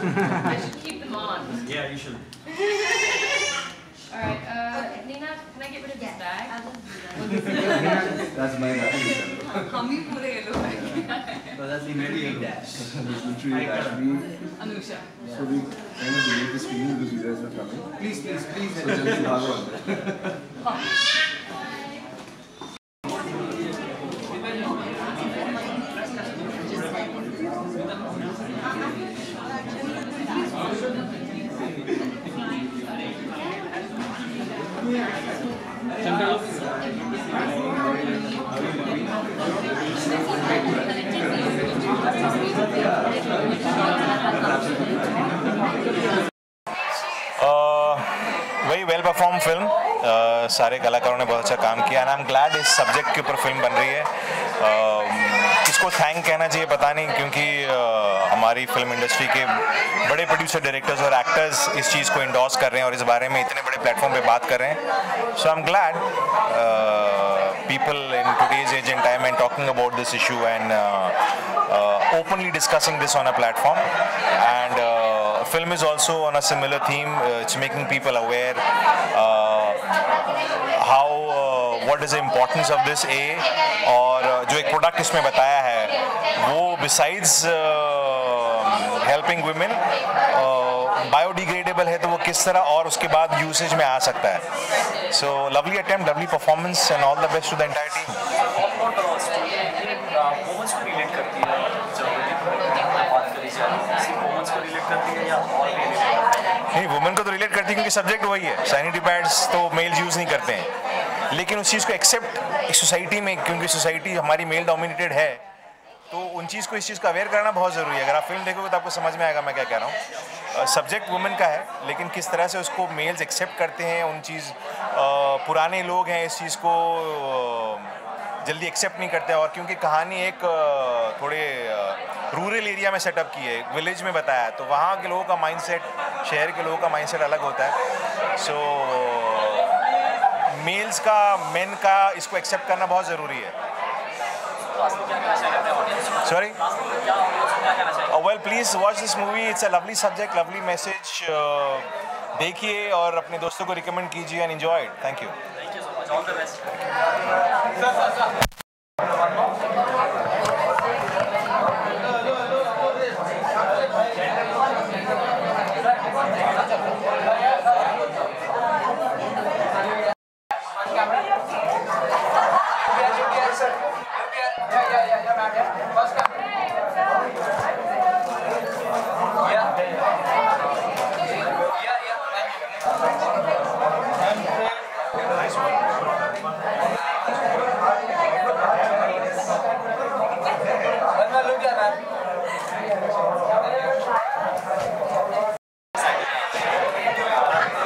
I should keep them on. Yeah, you should. Alright, Nina, can I get rid of this bag? That's my bag. Hummy pure yellow bag. So that's literally dash. That's literally dash. Anusha. So we kind of delayed the screening because you guys were coming. Please. So just bhagwan. Very well performed film. सारे कलाकारों ने बहुत अच्छा काम किया and I am glad इस subject के ऊपर फिल्म बन रही है. किसको थैंक कहना चाहिए पता नहीं, क्योंकि हमारी फिल्म इंडस्ट्री के बड़े प्रोड्यूसर, डायरेक्टर्स और एक्टर्स इस चीज़ को इंडोर्स कर रहे हैं और इस बारे में इतने बड़े प्लेटफॉर्म पे बात कर रहे हैं. So I am glad people in today's age and time and talking about this issue and openly discussing this on a platform. And film is also on a similar theme. It's making people aware how what is the importance of this और जो एक product इसमें बताया है वो besides helping women biodegradable है, तो वो किस तरह और उसके बाद यूसेज में आ सकता है. So lovely attempt, lovely performance and all the best to the entire team. नहीं, वुमेन को तो रिलेट करती है क्योंकि सब्जेक्ट वही है. सैनिटरी पैड्स तो मेल्स यूज़ नहीं करते हैं, लेकिन उस चीज़ को एक्सेप्ट सोसाइटी में, क्योंकि सोसाइटी हमारी मेल डोमिनेटेड है, तो उन चीज़ को, इस चीज़ को अवेयर करना बहुत ज़रूरी है. अगर आप फिल्म देखोगे तो आपको समझ में आएगा मैं क्या कह रहा हूँ. सब्जेक्ट वुमेन का है, लेकिन किस तरह से उसको मेल्स एक्सेप्ट करते हैं, उन चीज़ पुराने लोग हैं इस चीज़ को जल्दी एक्सेप्ट नहीं करते. और क्योंकि कहानी एक थोड़े रूरल एरिया में सेटअप की है, विलेज में बताया है, तो वहाँ के लोगों का माइंडसेट शहर के लोगों का माइंडसेट अलग होता है. सो मेल्स का, मेन का इसको एक्सेप्ट करना बहुत ज़रूरी है. Sorry? Well, please watch this movie. It's a lovely subject, lovely message. देखिए और अपने दोस्तों को रिकमेंड कीजिए and enjoy it. Thank you. Thank you so much. All the best.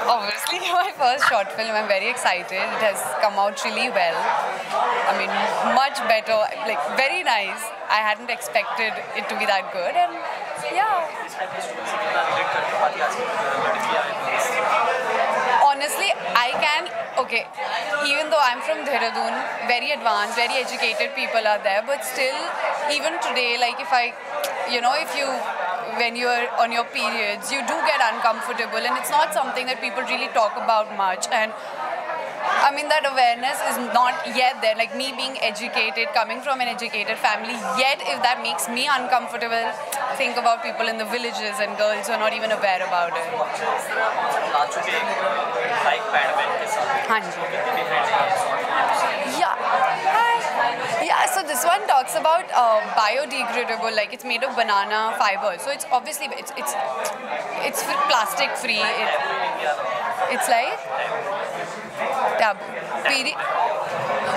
Obviously, my first short film. I'm very excited. It has come out really well. I mean, much better. Like, very nice. I hadn't expected it to be that good, and yeah. Honestly, I can. Okay, even though I'm from Dehradun, very advanced, very educated people are there, but still, even today, like if you, when you're on your periods, you do get uncomfortable, and it's not something that people really talk about much. And I mean, that awareness is not yet there. Like, me being educated, coming from an educated family, yet if that makes me uncomfortable, think about people in the villages and girls who are not even aware about it. हाँ जी. Yeah. Hi. this one talks about biodegradable, like it's made of banana fiber. So it's obviously it's plastic free. It's like taboo.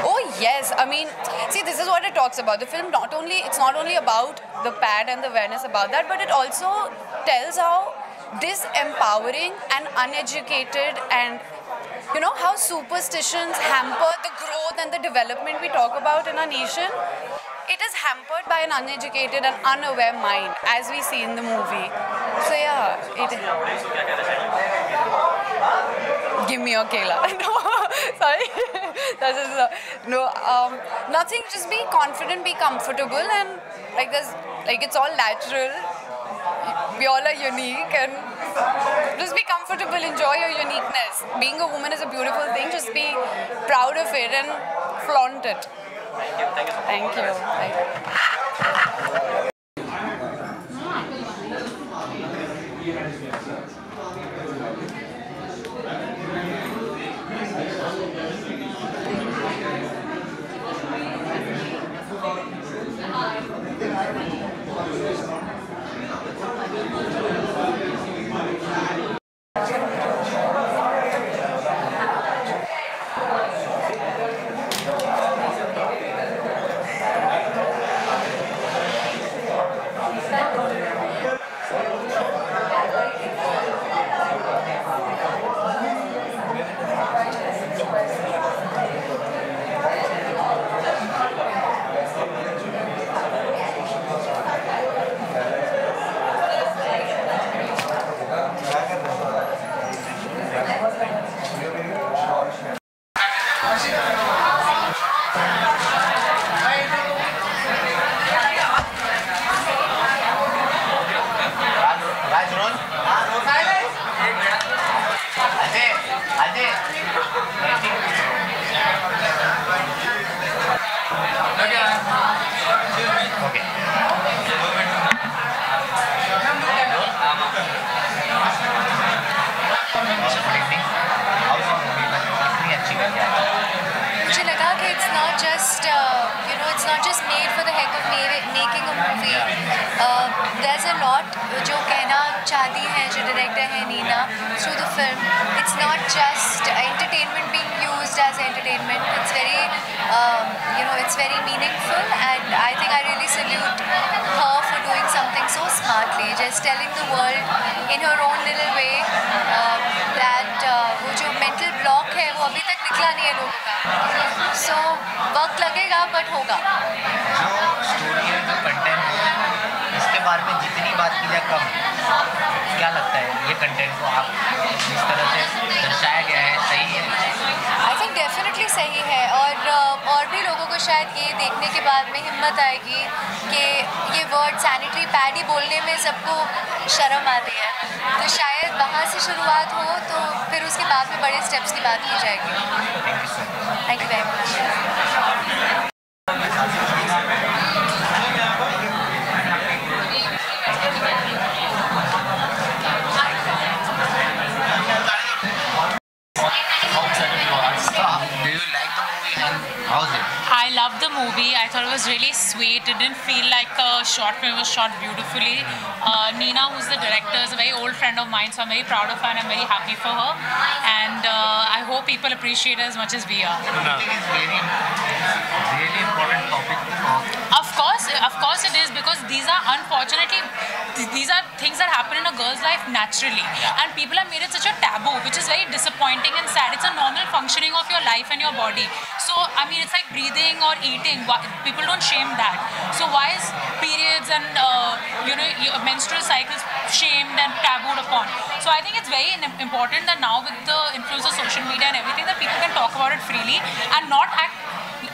Oh yes, I mean, see, this is what it talks about. The film it's not only about the pad and the awareness about that, but it also tells how disempowering and uneducated and how superstitions hamper the growth and the development we talk about in our nation. It is hampered by an uneducated and unaware mind, as we see in the movie. So yeah, give me your kela. No, sorry. That is no. Nothing. Just be confident, be comfortable, and it's all natural. We all are unique, and just be comfortable. Enjoy your uniqueness. Being a woman is a beautiful thing. Just be proud of it and flaunt it. Thank you. Thank you. It's not just made for the heck of making a movie. There's a lot जो कहना चाहती है जो director है Neena through the film. It's not just entertainment being used as entertainment. It's very it's very meaningful, and I think I really salute her for doing something so smartly, just telling the world in her own little way that वो जो mental block है वो अभी तक निकला नहीं है लोगों का. So वक्त लगेगा but होगा. जो स्टोरी है, जो कंटेंट है, इसके बारे में जितनी बात की जाए कम. क्या लगता है ये कंटेंट को आप जिस तरह से दर्शाया गया है सही है? आई थिंक डेफिनेटली सही है, और भी लोगों को शायद ये देखने के बाद में हिम्मत आएगी कि ये वर्ड सैनिटरी पैड ही बोलने में सबको शर्म आती है, तो शायद वहाँ से शुरुआत हो तो फिर उसके बाद में बड़े स्टेप्स की बात की जाएगी. Thank you very much. I loved the movie. I thought it was really sweet. It didn't feel like a short film. It was shot beautifully. Nina, who's the director, is a very old friend of mine, so I'm very proud of her and I'm very happy for her. And I hope people appreciate it as much as we are. I think it's really important topic to talk. Of course it is, because these are unfortunately things that happen in a girl's life naturally, and people have made it such a taboo, which is very disappointing and sad. It's a normal functioning of your life and your body. So I mean, it's like breathing or eating. People don't shame that. So why is periods and your menstrual cycles shamed and tabooed upon? So I think it's very important that now with the influence of social media and everything, that people can talk about it freely and not act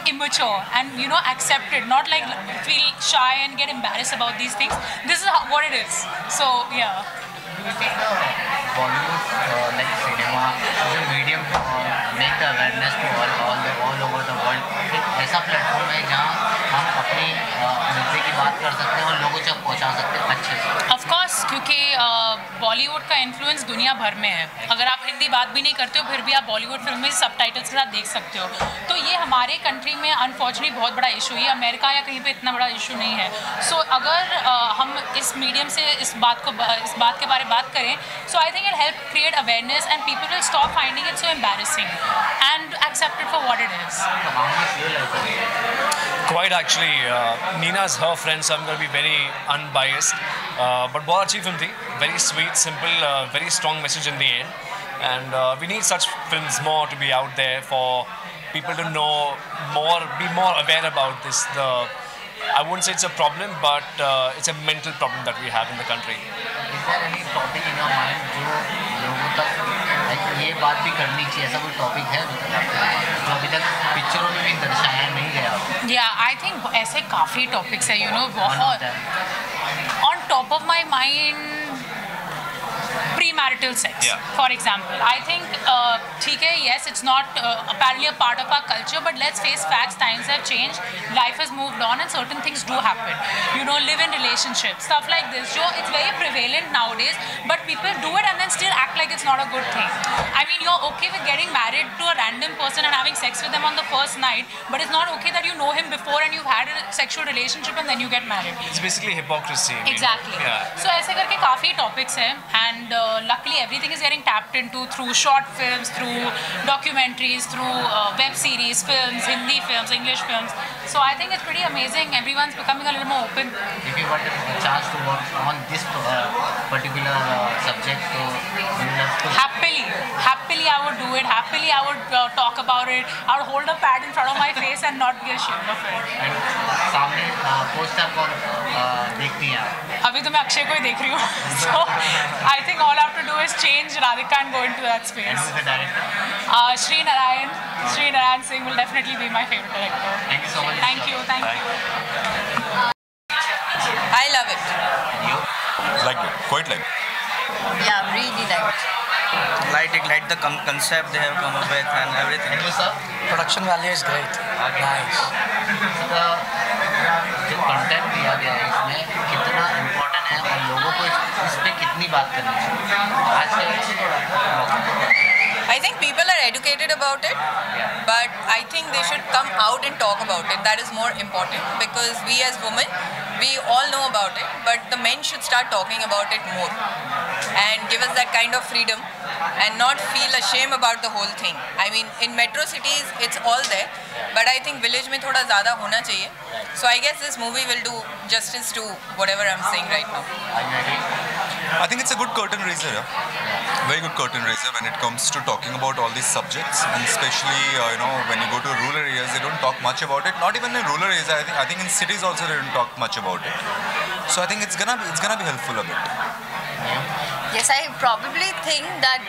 immature and accept it, not like feel shy and get embarrassed about these things. This is what it is. So yeah. Do you think Bollywood like cinema is a medium to make the awareness to all over the world? एक ऐसा platform है जहाँ हम अपनी मुद्दे की बात कर सकते हैं और लोगों तक पहुँचा सकते हैं अच्छे से. Of course, क्योंकि बॉलीवुड का इन्फ्लुएंस दुनिया भर में है. अगर आप हिंदी बात भी नहीं करते हो फिर भी आप बॉलीवुड फिल्म में सबटाइटल्स के साथ देख सकते हो. तो ये हमारे कंट्री में अनफॉर्चुनेटली बहुत बड़ा इशू है. अमेरिका या कहीं पे इतना बड़ा इशू नहीं है. सो अगर हम इस मीडियम से इस बात के बारे में बात करें, so I think it help create awareness and people will stop finding it so embarrassing and accept it for what it is. Quite actually, Nina's her friend, so I'm going to be very unbiased. But बहुत अच्छी film थी, very sweet, simple, very strong message in the end. And we need such films more to be out there for people to know more, be more aware about this. I wouldn't say it's a problem, but it's a mental problem that we have in the country. Is there any topic in your mind जो लोगों तक ये बात भी करनी चाहिए, ऐसा कोई टॉपिक है जो अभी तक पिक्चरों में भी दर्शाया नहीं गया? Yeah, I think ऐसे काफ़ी टॉपिक्स है, you know, बहुत. On top of my mind, premarital sex, for example. I think, ठीक है, yes, it's not apparently a part of our culture, but let's face facts, times have changed, life has moved on and certain things do happen. You know, live in relationships, stuff like this. Jo, it's very prevalent nowadays, but people do it and then still act like it's not a good thing. I mean, you're okay with getting married to a random person and having sex with them on the first night, but it's not okay that you know him before and you've had a sexual relationship and then you get married. It's basically hypocrisy. Exactly. Yeah. So ऐसे करके काफ़ी topics हैं and luckily everything is getting tapped into through short films, through documentaries, through web series, films, Hindi films, English films. So I think it's pretty amazing. Everyone's becoming a little more open. If you got a chance to work on this particular subject, so you will have to... Happily I would do it. Happily I would talk about it. I would hold a pad in front of my face and not be ashamed of it. And सामने poster कौन देखती हैं आप? अभी तो मैं अक्षय को ही देख रही हूँ. So I think all I have to do is change Radhika and go into that space. And who is the director? Sri Narayan Singh will definitely be my favorite director. Thank you so much. Thank you. I love it. And you? Liked it, quite liked it. Yeah, really liked it. Like the concept they have come up with and everything. And you, sir? Production value is great. Nice. So जो content दिया गया है इसमें कितना important है और लोगों को इस पे कितनी बात करनी चाहिए आज के? I think people are educated about it, but I think they should come out and talk about it. That is more important because we as women, we all know about it, but the men should start talking about it more and give us that kind of freedom and not feel ashamed about the whole thing. I mean, in metro cities, it's all there, but I think village में थोड़ा ज़्यादा होना चाहिए. So I guess this movie will do justice to whatever I'm saying right now. I think it's a good curtain raiser, very good curtain raiser when it comes to talking about all these subjects, and especially when you go to rural areas, they don't talk much about it. Not even in rural areas. I think in cities also they don't talk much about it. So I think it's gonna be helpful a bit. Yes, I probably think that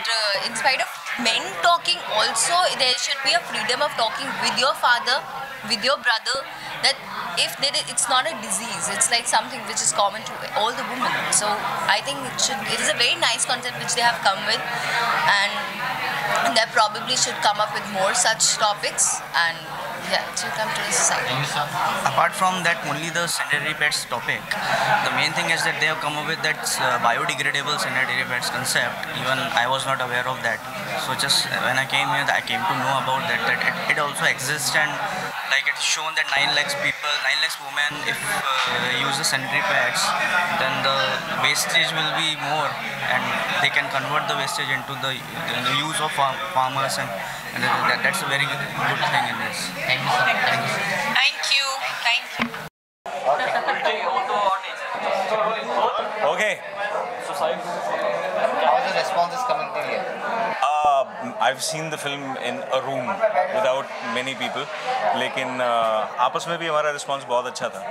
in spite of men talking also, there should be a freedom of talking with your father, with your brother, that if it's not a disease, it's like something which is common to all the women. So I think it is a very nice concept which they have come with, and they probably should come up with more such topics and yeah, it should come to the society. Apart from that, only the sanitary pads topic, the main thing is that they have come up with that biodegradable sanitary pads concept. Even I was not aware of that. So just when I came here, I came to know about that it also exists, and like it's shown that 9 lakhs women, if use the sanitary pads, then the wastage will be more, and they can convert the wastage into the use of farmers, and that's a very good thing in this. Thank you, sir. Thank you. Okay. How the response is coming to you? I've seen the film in a room without many people, लेकिन आपस में भी हमारा response बहुत अच्छा था.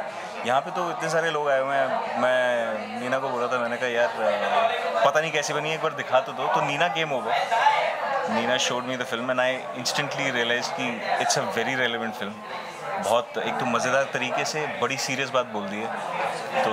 यहाँ पे तो इतने सारे लोग आए हुए हैं. मैं नीना को बोला था, मैंने कहा यार पता नहीं कैसी बनी, एक बार दिखा तो दो. तो Neena came over. Nina showed me the film and I instantly realized कि it's a very relevant film. बहुत एक तो मज़ेदार तरीके से बड़ी सीरियस बात बोल दी है. तो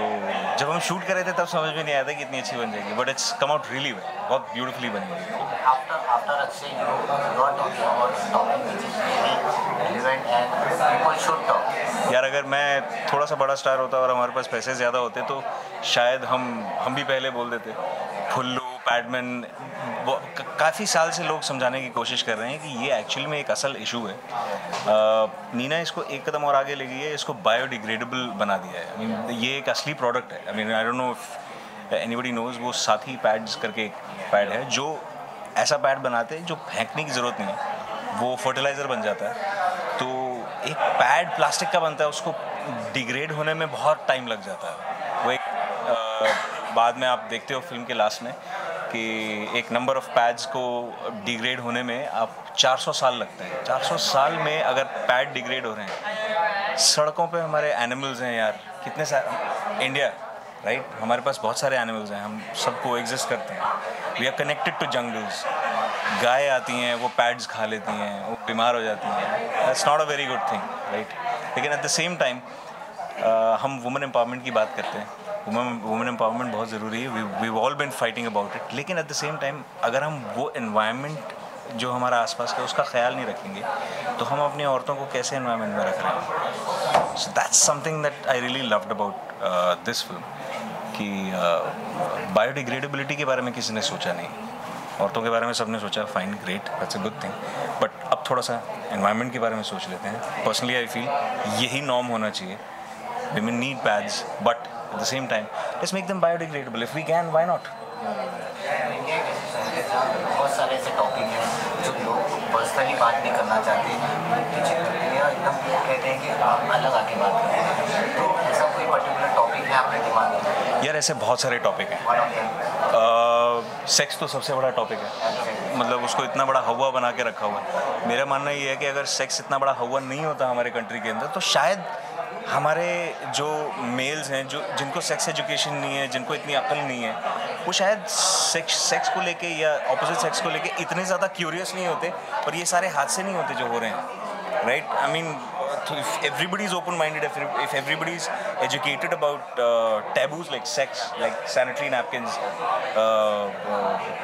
जब हम शूट कर रहे थे तब समझ में नहीं आया था कि इतनी अच्छी बन जाएगी, but it's come out really well. बहुत ब्यूटीफुली बनी है. After Akshay, you are talking about topic which is very relevant and people should talk. यार अगर अगर मैं थोड़ा सा बड़ा स्टार होता और हमारे पास पैसे ज़्यादा होते तो शायद हम भी पहले बोल देते। फुल्लू, पैडमैन, काफ़ी साल से लोग समझाने की कोशिश कर रहे हैं कि ये एक्चुअली में एक असल इशू है। नीना इसको एक कदम और आगे ले गई है, इसको बायोडिग्रेडेबल बना दिया है। आई मीन ये एक असली प्रोडक्ट है। I mean I don't know if anybody knows, वो साथी पैड्स करके एक पैड है जो ऐसा पैड बनाते हैं जो फेंकने की ज़रूरत नहीं है, वो फर्टिलाइज़र बन जाता है। तो एक पैड प्लास्टिक का बनता है, उसको डिग्रेड होने में बहुत टाइम लग जाता है। वो एक बाद में आप देखते हो फिल्म के लास्ट में कि एक नंबर ऑफ पैड्स को डिग्रेड होने में आप 400 साल लगते हैं। 400 साल में अगर पैड डिग्रेड हो रहे हैं, सड़कों पे हमारे एनिमल्स हैं यार, कितने सारे, इंडिया राइट, हमारे पास बहुत सारे एनिमल्स हैं, हम सब को एग्जिस्ट करते हैं। We are connected to jungles. गाय आती हैं, वो पैड्स खा लेती हैं, वो बीमार हो जाती हैं। That's not a very good thing, right. लेकिन एट द सेम टाइम हम वुमेन एम्पावरमेंट की बात करते हैं। वुमेन एम्पावरमेंट बहुत ज़रूरी है, we all been fighting about it. लेकिन एट द सेम टाइम अगर हम वो एनवायरनमेंट जो हमारा आसपास का उसका ख्याल नहीं रखेंगे तो हम अपनी औरतों को कैसे एनवायरनमेंट में रख रहे हैं। So that's something that I really loved about this film, कि बायोडिग्रेडेबिलिटी के बारे में किसी ने सोचा नहीं। औरतों के बारे में सबने सोचा, fine, great, that's a good thing, but अब थोड़ा सा एनवायरनमेंट के बारे में सोच लेते हैं। पर्सनली आई फील यही नॉर्म होना चाहिए। women need pads, but at the same time let's make them biodegradable if we can, why not? बहुत सारे ऐसे टॉपिक हैं जो लोग पर्सनली बात नहीं करना चाहते, पीछे करते हैं, एकदम कहते हैं कि अलग आके बात करते हैं। तो ऐसा कोई पर्टिकुलर टॉपिक है आपके दिमाग में? यार ऐसे बहुत सारे टॉपिक हैं। सेक्स तो सबसे बड़ा टॉपिक है, मतलब उसको इतना बड़ा हवा बना के रखा हुआ है। मेरा मानना ये है कि अगर सेक्स इतना बड़ा हवा नहीं होता हमारे कंट्री के अंदर तो शायद हमारे जो मेल्स हैं, जो जिनको सेक्स एजुकेशन नहीं है, जिनको इतनी अक्ल नहीं है, वो शायद सेक्स को लेके या ऑपोजिट सेक्स को लेके इतने ज़्यादा क्यूरियस नहीं होते और ये सारे हादसे नहीं होते जो हो रहे हैं, right. I mean if everybody is open minded, if everybody is educated about taboos like sex, like sanitary napkins,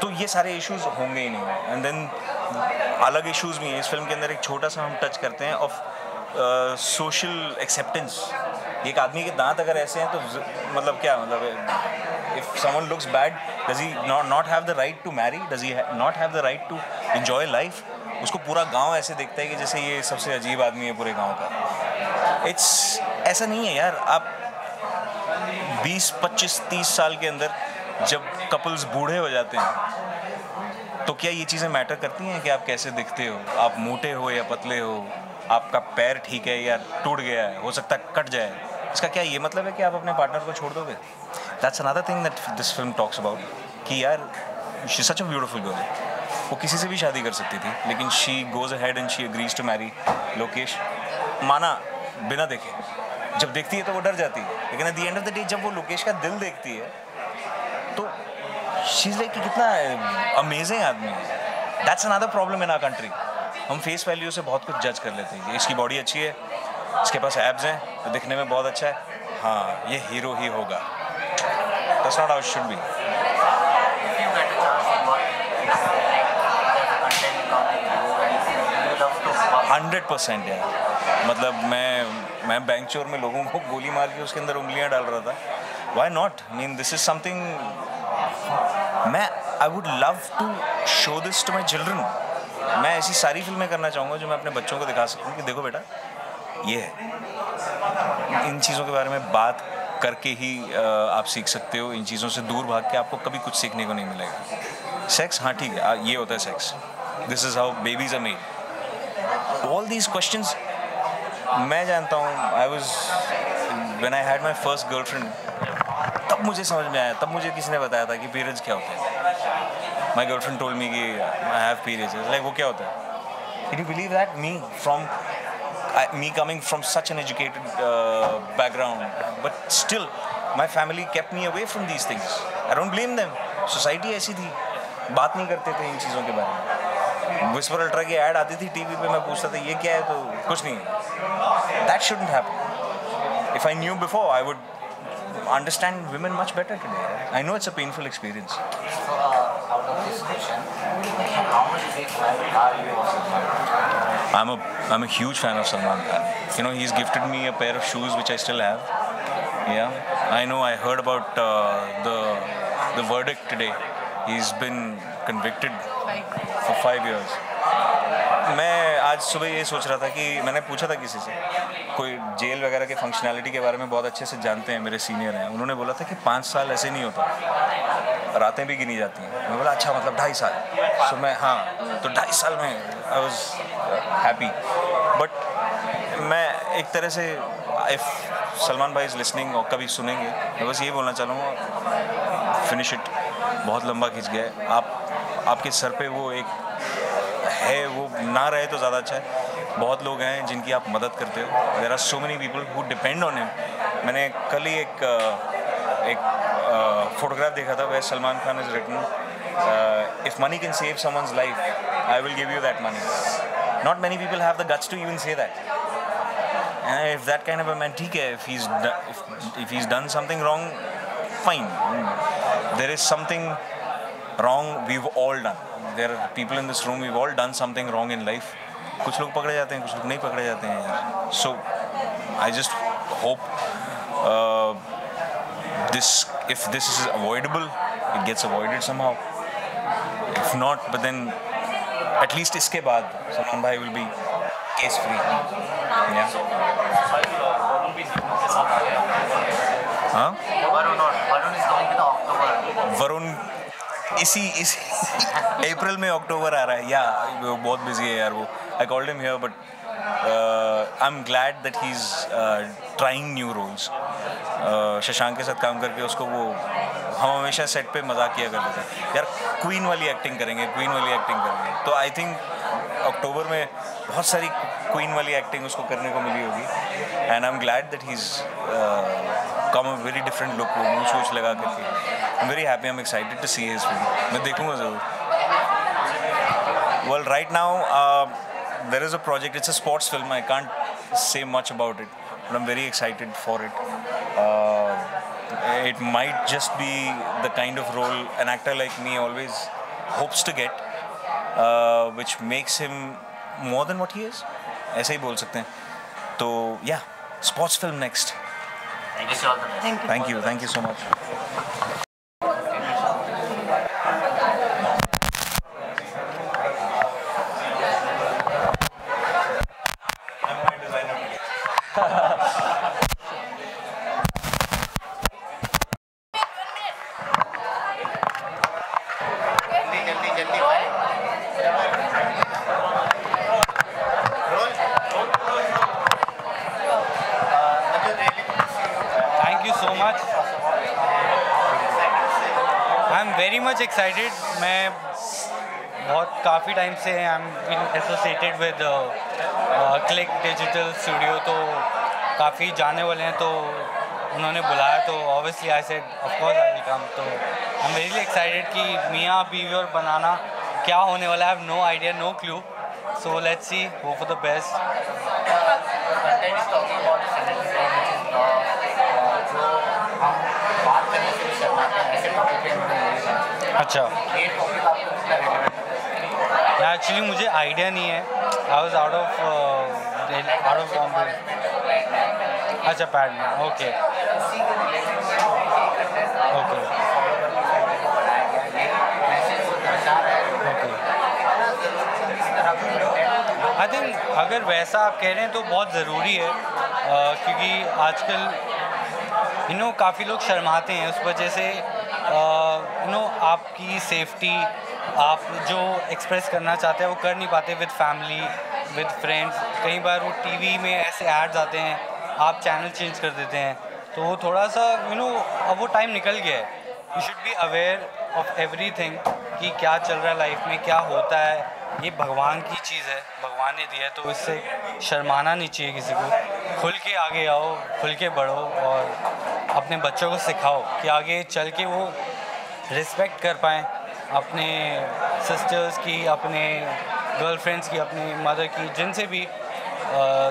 तो ये सारे issues होंगे ही नहीं। and then अलग issues भी हैं इस फिल्म के अंदर। एक छोटा सा हम टच करते हैं ऑफ सोशल एक्सेप्टेंस। एक आदमी के दांत अगर ऐसे हैं तो मतलब क्या, मतलब if someone looks bad, does he not have the right to marry? Does he not have the right to enjoy life? उसको पूरा गांव ऐसे देखता है कि जैसे ये सबसे अजीब आदमी है पूरे गांव का। इट्स ऐसा नहीं है यार। आप 20, 25, 30 साल के अंदर जब कपल्स बूढ़े हो जाते हैं तो क्या ये चीज़ें मैटर करती हैं कि आप कैसे दिखते हो, आप मोटे हो या पतले हो, आपका पैर ठीक है या टूट गया है, हो सकता है कट जाए, इसका क्या ये मतलब है कि आप अपने पार्टनर को छोड़ दोगे? That's another thing that this film talks about, कि यार she is such a beautiful girl. वो किसी से भी शादी कर सकती थी, लेकिन she goes ahead and she agrees to marry Lokesh. माना बिना देखे, जब देखती है तो वो डर जाती है, लेकिन at the end of the day जब वो लोकेश का दिल देखती है तो शी इज लाइक कि कितना अमेजिंग आदमी है। That's another problem in our country. हम फेस वैल्यू से बहुत कुछ जज कर लेते हैं। इसकी बॉडी अच्छी है, इसके पास एब्स हैं, तो दिखने में बहुत अच्छा है, हाँ ये हीरो ही होगा। That's not how it should be. 100% यार। मतलब मैं बैंक चोर में लोगों को गोली मार के उसके अंदर उंगलियां डाल रहा था। Why not? I mean, this is something I would love to show this to my children. मैं ऐसी सारी फिल्में करना चाहूँगा जो मैं अपने बच्चों को दिखा सकूँ कि देखो बेटा ये है। इन चीज़ों के बारे में बात करके ही आप सीख सकते हो। इन चीज़ों से दूर भाग के आपको कभी कुछ सीखने को नहीं मिलेगा। सेक्स, हाँ ठीक है, ये होता है sex. This is how babies are made. All these questions मैं जानता हूँ। when I had my first girlfriend, तब मुझे समझ में आया, तब मुझे किसी ने बताया था कि periods क्या होते हैं। My girlfriend told me कि I have periods। Like वो क्या होता है? Can you believe that? Me coming from such an educated background, but still my family kept me away from these things. I don't blame them. Society ऐसी थी, बात नहीं करते थे इन चीज़ों के बारे में। विस्पर अल्ट्रा की ऐड आती थी टीवी पे, मैं पूछता था ये क्या है, तो कुछ नहीं है। That shouldn't happen. If I knew before, I would understand women much better today. I know it's a painful experience. So, out of this question, how much big are you? I'm a huge fan of Salman Khan. You know, he's gifted me a pair of shoes which I still have. Yeah, I know. I heard about the verdict today. He's been convicted for 5 years. मैं आज सुबह ये सोच रहा था कि मैंने पूछा था किसी से, कोई जेल वगैरह के फंक्शनैलिटी के बारे में बहुत अच्छे से जानते हैं, मेरे सीनियर हैं, उन्होंने बोला था कि 5 साल ऐसे नहीं होता, रातें भी गिनी जाती हैं। मैं बोला अच्छा, मतलब 2.5 साल। सो मैं हाँ, तो 2.5 साल में आई वॉज हैप्पी। बट मैं एक तरह से, इफ़ सलमान भाई इज़ लिसनिंग और कभी सुनेंगे, मैं बस ये बोलना चाहूँगा, फिनिश इट। बहुत लंबा खिंच गया है। आपके सर पे वो एक है, वो ना रहे तो ज़्यादा अच्छा है। बहुत लोग हैं जिनकी आप मदद करते हो। There are so many people who depend on him. मैंने कल ही एक फोटोग्राफ देखा था वे Salman Khan is written, if money can save someone's life, I will give you that money. Not many people have the guts to even say that. If that kind of a man, ठीक है, if he is done something wrong, fine, there is something wrong we've all done. There are people in this room, we've all done something wrong in life. कुछ लोग पकड़े जाते हैं, कुछ लोग नहीं पकड़े जाते हैं यार. So I just hope if this is avoidable, it gets avoided somehow. If not, but then at least इसके बाद सलमान भाई will be case free. Yeah. हाँ? वरुण इसी अप्रैल में अक्टूबर आ रहा है। या वो बहुत बिजी है यार वो। I called him here but I am glad that he is trying new roles. Shashank के साथ काम करके उसको वो, हम हमेशा सेट पे मजाक किया करते थे यार, क्वीन वाली एक्टिंग करेंगे, क्वीन वाली एक्टिंग करेंगे। तो आई थिंक अक्टूबर में बहुत सारी क्वीन वाली एक्टिंग उसको करने को मिली होगी। And I am glad that he is come a very different look, वो मूंछ वूछ लगा करके। I am very happy, I am excited to see his film. मैं देखूंगा ज़रूर। Well right now there is a project, it's a sports film, I can't say much about it, but I'm very excited for it. It might just be the kind of role an actor like me always hopes to get, which makes him more than what he is, ऐसे ही बोल सकते हैं। तो yeah, sports film next. Thank you so much. Excited. मैं बहुत काफ़ी time से I am been associated with Click Digital Studio, तो काफ़ी जाने वाले हैं, तो उन्होंने बुलाया तो obviously I said of course I will come. तो आई एम वेरी एक्साइटेड कि मियाँ बीवी और बनाना क्या होने वाला है। I have no idea, no clue, so let's see, hope for the best. अच्छा, एक्चुअली मुझे आइडिया नहीं है। I was out of Bombay. अच्छा, पैड में, okay okay okay. I think अगर वैसा आप कह रहे हैं तो बहुत ज़रूरी है, क्योंकि आजकल काफ़ी लोग शर्माते हैं उस वजह से। आपकी सेफ्टी, आप जो एक्सप्रेस करना चाहते हैं वो कर नहीं पाते विद फैमिली, विद फ्रेंड्स। कई बार वो टीवी में ऐसे एड्स आते हैं, आप चैनल चेंज कर देते हैं, तो वो थोड़ा सा अब वो टाइम निकल गया है। You should be aware of everything कि क्या चल रहा है लाइफ में, क्या होता है। ये भगवान की चीज़ है, भगवान ने दिया है, तो इससे शर्माना नहीं चाहिए किसी को। खुल के आगे आओ, खुल के बढ़ो और अपने बच्चों को सिखाओ कि आगे चल के वो रिस्पेक्ट कर पाएँ अपने सिस्टर्स की, अपने गर्लफ्रेंड्स की, अपने मदर की, जिनसे भी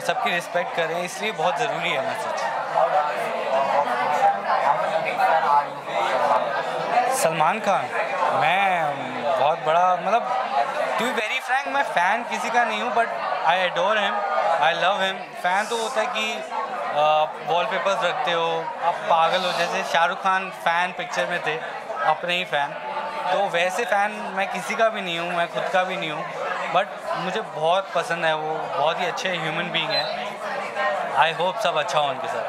सबकी रिस्पेक्ट करें। इसलिए बहुत ज़रूरी है मैसेज। सलमान खान, मैं बहुत बड़ा, मतलब टू बी वेरी फ्रैंक, मैं फ़ैन किसी का नहीं हूँ, but I adore him, I love him. Fan तो होता है कि वॉलपेपर्स रखते हो, आप पागल हो, जैसे शाहरुख खान फ़ैन पिक्चर में थे, अपने ही फ़ैन। तो वैसे फ़ैन मैं किसी का भी नहीं हूँ, मैं खुद का भी नहीं हूँ, बट मुझे बहुत पसंद है वो, बहुत ही अच्छे ह्यूमन बीइंग है। आई होप सब अच्छा हो उनके साथ।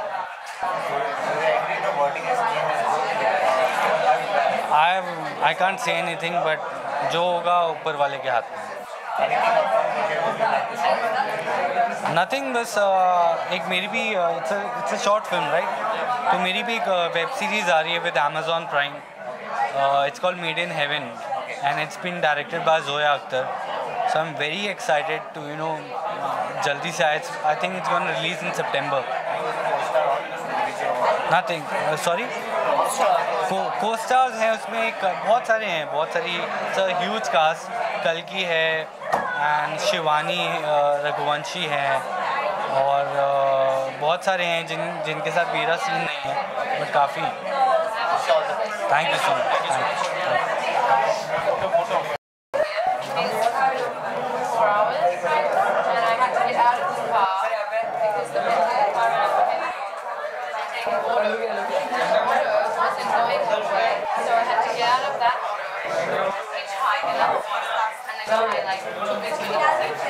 I can't say anything, but जो होगा ऊपर वाले के हाथ में। नथिंग, बस एक मेरी भी it's a short film right, तो मेरी भी एक वेब सीरीज़ आ रही है with Amazon Prime. It's called Made in Heaven and it's been directed by Zoya Akhtar. So I am very excited to जल्दी से I think it's gonna release in September. Nothing, sorry, co-stars हैं उसमें, एक बहुत सारे हैं, बहुत सारी, ह्यूज कास्ट। कल्कि है एंड शिवानी रघुवंशी हैं और बहुत सारे हैं जिनके साथ मेरा सीन नहीं है, बट काफ़ी। Thank you so much. Like,